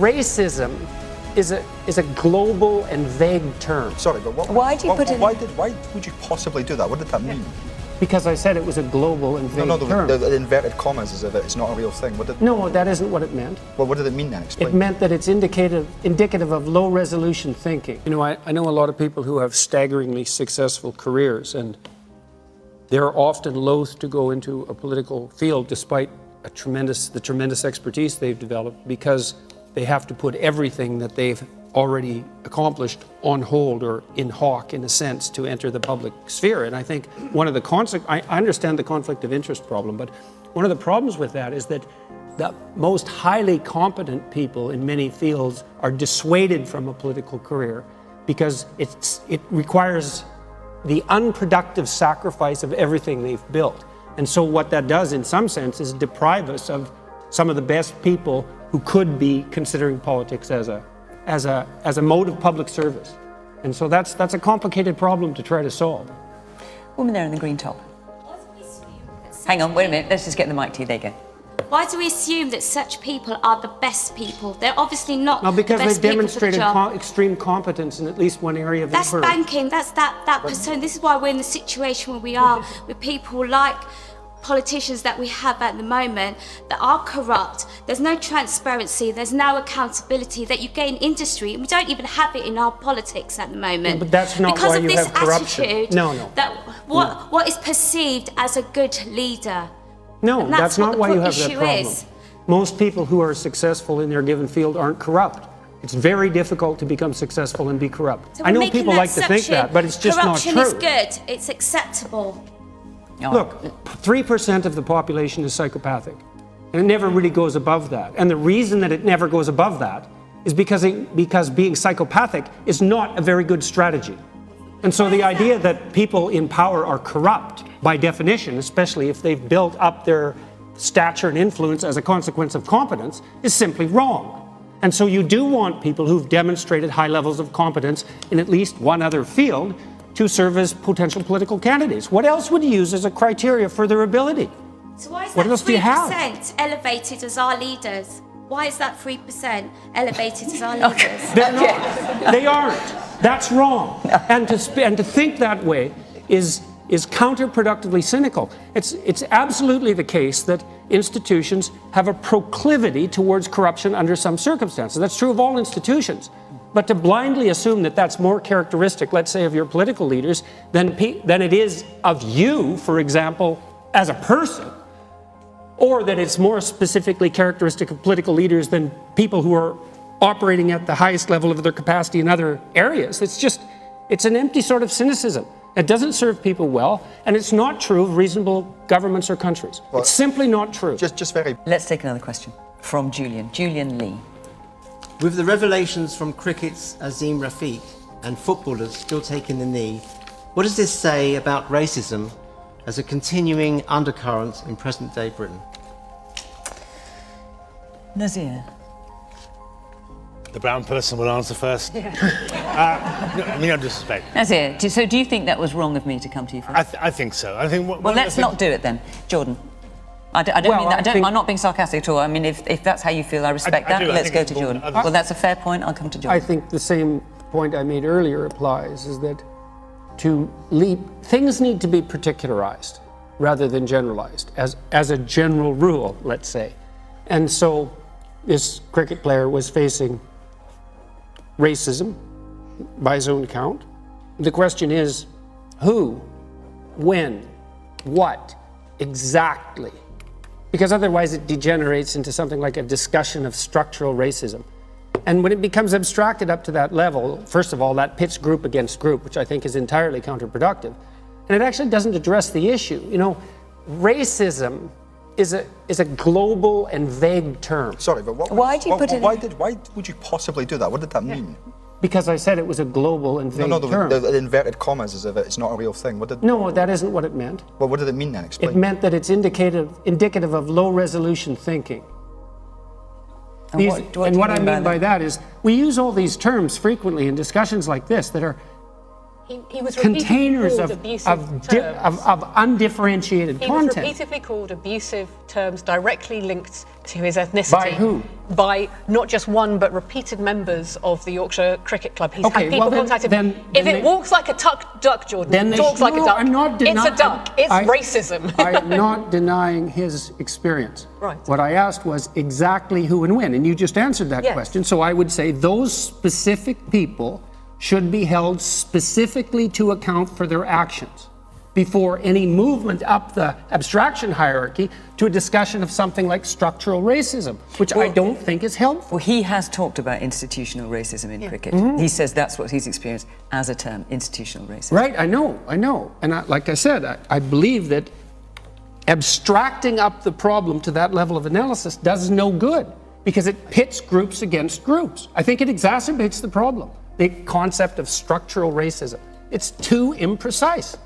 racism is a global and vague term. Sorry, but why do you put it? Why would you possibly do that? What did that mean? Because I said it was a global and vague term. The inverted commas is that it's not a real thing. No, that isn't what it meant. Well, what did it mean then? Explain. It meant that it's indicative of low-resolution thinking. You know, I know a lot of people who have staggeringly successful careers, and they're often loath to go into a political field despite the tremendous expertise they've developed, because they have to put everything that they've already accomplished on hold or in hawk, in a sense, to enter the public sphere. And I think one of the I understand the conflict of interest problem, but one of the problems with that is that the most highly competent people in many fields are dissuaded from a political career because it requires the unproductive sacrifice of everything they've built. And so what that does, in some sense, is deprive us of some of the best people who could be considering politics as a mode of public service. And so that's a complicated problem to try to solve. Woman there in the green top. Hang on, wait a minute. Let's just get the mic to you. There you go. Why do we assume that such people are the best people? They're obviously not. Well, because the best they've demonstrated extreme competence in at least one area of That's work. banking. That's that persona. This is why we're in the situation where we are with people like politicians that we have at the moment that are corrupt. There's no transparency, there's no accountability that you get in industry, and we don't even have it in our politics at the moment. But that's not because why of you this have corruption. attitude that what is perceived as a good leader. No, that's not why you have that problem. Is. Most people who are successful in their given field aren't corrupt. It's very difficult to become successful and be corrupt. So I know people like to think that, but it's just not true. Corruption is good, it's acceptable. Look, 3% of the population is psychopathic, and it never really goes above that. And the reason that it never goes above that is because being psychopathic is not a very good strategy. And so the idea that people in power are corrupt, by definition, especially if they've built up their stature and influence as a consequence of competence, is simply wrong. And so you do want people who've demonstrated high levels of competence in at least one other field to serve as potential political candidates. What else would you use as a criteria for their ability? So why is what that else do you have? 3% elevated as our leaders? Why is that 3% elevated as our leaders? They're not. They aren't. That's wrong. And to think that way is counterproductively cynical. It's absolutely the case that institutions have a proclivity towards corruption under some circumstances. That's true of all institutions. But to blindly assume that that's more characteristic, let's say, of your political leaders than it is of you, for example, as a person, or that it's more specifically characteristic of political leaders than people who are operating at the highest level of their capacity in other areas. It's an empty sort of cynicism. It doesn't serve people well, and it's not true of reasonable governments or countries. Well, it's simply not true. Let's take another question from Julian. Julian Lee. With the revelations from cricket's Azim Rafiq and footballers still taking the knee, what does this say about racism as a continuing undercurrent in present-day Britain? Nazir. The brown person will answer first. Yeah. No disrespect. Nazir, so do you think that was wrong of me to come to you first? I think so. I think. Well, let's not do it then, Jordan. I don't mean that. I'm not being sarcastic at all. I mean, if that's how you feel, I respect that. Let's go to Jordan. Well, that's a fair point. I'll come to Jordan. I think the same point I made earlier applies, is that things need to be particularized rather than generalized, as a general rule, let's say. And so this cricket player was facing racism by his own count. The question is, who, when, what, exactly? Because otherwise it degenerates into something like a discussion of structural racism. And when it becomes abstracted up to that level, first of all, that pits group against group, which I think is entirely counterproductive. And it actually doesn't address the issue. You know, racism is a global and vague term. Sorry, but why would you possibly do that? What did that mean? Because I said it was a global and vague term. The inverted commas is it's not a real thing. No, that isn't what it meant. Well, what did it mean then? Explain. It meant that it's indicative of low-resolution thinking. And what I mean by that is, we use all these terms frequently in discussions like this that are He was repeatedly containers called of abusive terms. undifferentiated He was content. repeatedly called abusive terms directly linked to his ethnicity. By who? By not just one, but repeated members of the Yorkshire Cricket Club. He's Okay, had people well, contact him. then If it they- walks like a duck, Jordan, Then they talks should- like a no, duck, I'm not it's a denying- duck. It's racism. I'm not denying his experience. Right. What I asked was exactly who and when, and you just answered that Yes. question. So I would say those specific people should be held specifically to account for their actions before any movement up the abstraction hierarchy to a discussion of something like structural racism, which I don't think is helpful. Well, he has talked about institutional racism in cricket. He says that's what he's experienced as a term, institutional racism. Right, I know. And like I said, I believe that abstracting up the problem to that level of analysis does no good because it pits groups against groups. I think it exacerbates the problem, the concept of structural racism. It's too imprecise.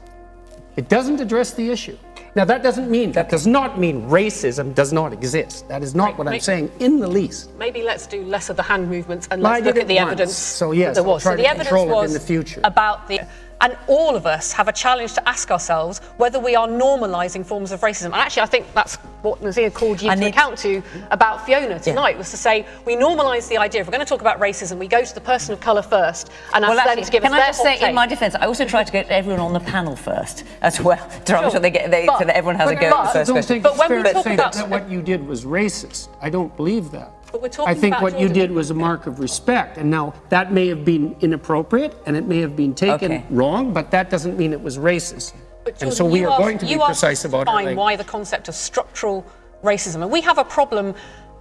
It doesn't address the issue. Now, that does not mean racism does not exist. That is not what I'm saying in the least. Maybe let's do less of the hand movements and Well, let's I look did at the it once, evidence so yes, that there I'll was. try So to the evidence control it was in the future. about the... And all of us have a challenge to ask ourselves whether we are normalising forms of racism. And actually, I think that's what Nazir called you to account to about Fiona tonight, was to say we normalise the idea. If we're going to talk about racism, we go to the person of colour first and ask them to give us can I their just hot say, take. in my defence, I also tried to get everyone on the panel first as well, to make sure so that everyone has a go at the first don't question. think But it's when fair we to talk say about- that what you did was racist. I don't believe that. But we're talking I think about what you Jordan. did was a mark of respect. And now that may have been inappropriate and it may have been taken wrong, but that doesn't mean it was racist. But And Jordan, so we you are going to be you asked precise us to about our define language. why the concept of structural racism. And we have a problem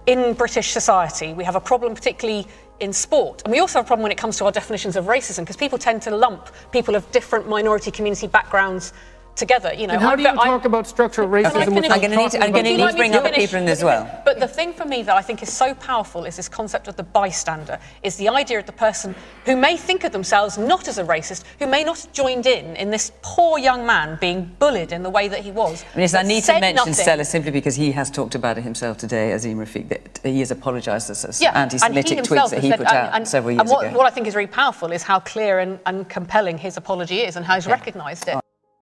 in British society. We have a problem particularly in sport. And we also have a problem when it comes to our definitions of racism, because people tend to lump people of different minority community backgrounds together. You know, And how do you talk about structural racism finish? without I'm going talking to about need to bring other people in as well. But the thing for me that I think is so powerful is this concept of the bystander, is the idea of the person who may think of themselves not as a racist, who may not have joined in this poor young man being bullied in the way that he was. Yes, I need to said mention nothing. Stella simply because he has talked about it himself today, Azim Rafiq, that he has apologised for Yeah, anti-Semitic and tweets that he has put said- out several years and ago. what I think is very powerful is how clear and compelling his apology is and how he's recognised it.